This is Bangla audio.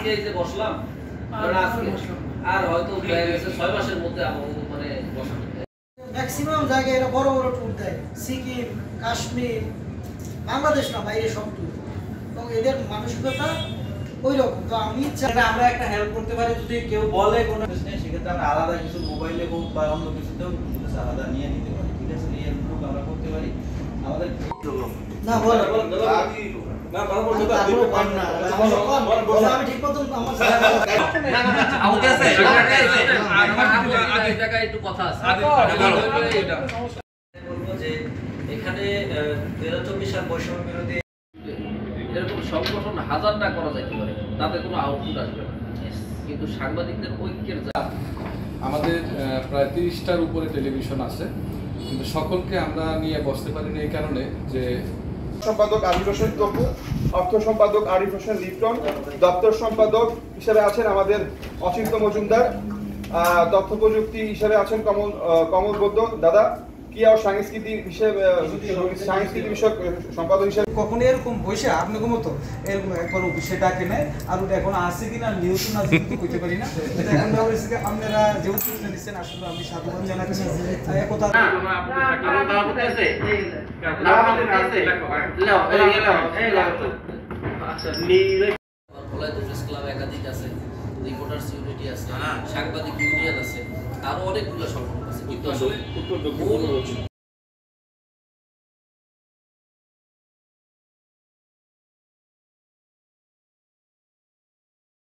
আজকে এই যে বসলাম আর হয়তো 6 মাসের মধ্যে মানে বসানো ম্যাক্সিমাম জায়গায় এরা বড় বড় ট্যুর দেয়, সিকিম, কাশ্মীর, বাংলাদেশ না বাইরে সব ট্যুর। এবং এদের মানসিকতা ওই রকম। তো আমি আমরা একটা হেল্প করতে পারি, যদি কেউ বলে কোনো সেক্ষেত্রে আমরা আলাদা কিছু মোবাইলে হোক বা অন্য কিছুতেও আলাদা নিয়ে নিতে পারি। ঠিক আছে, এই হেল্পটুকু আমরা করতে পারি। আমাদের না বল না ভালো বলতে তো আমি ঠিক মতন আমার আমাদের আছে আগে জায়গায় একটু কথা আছে এটা বলবো যে এখানে 2024 সাল বৈষম্য বিরোধী এরকম সংগঠন হাজারটা করা যাইতে পারে, তাতে কোনো আউটপুট আসবে না, কিন্তু সাংবাদিকদের ঐক্যের আমাদের প্রায় 30টার উপরে টেলিভিশন আছে, কিন্তু সকলকে আমরা নিয়ে বসতে পারি না এই কারণে যে সম্পাদক আবির হোসেন তপু, অর্থ সম্পাদক আরিফ হোসেন লিপ্টন, দপ্তর সম্পাদক হিসেবে আছেন আমাদের অচিন্ত মজুমদার, তথ্য প্রযুক্তি হিসেবে আছেন কমল বৈদ্য দাদা, ক্রিয়া ও সংস্কৃতি বিষয়ক সম্পাদক হিসেবে। কখনো এরকম বসে আপনাকে মতো এরকম একবার অফিসে ডাকে নেয়, আর ওটা এখন আসছে কিনা নিউজ না যেহেতু করতে পারি না, আপনারা যেহেতু দিচ্ছেন আসলে আমি সাধুবাদ জানাচ্ছি। একথা একাধিক আছে, রিপোর্টার্স ইউনিটি আছে, সাংবাদিক ইউনিয়ন আছে, আরো অনেকগুলো সংগঠন আছে, কিন্তু আসলে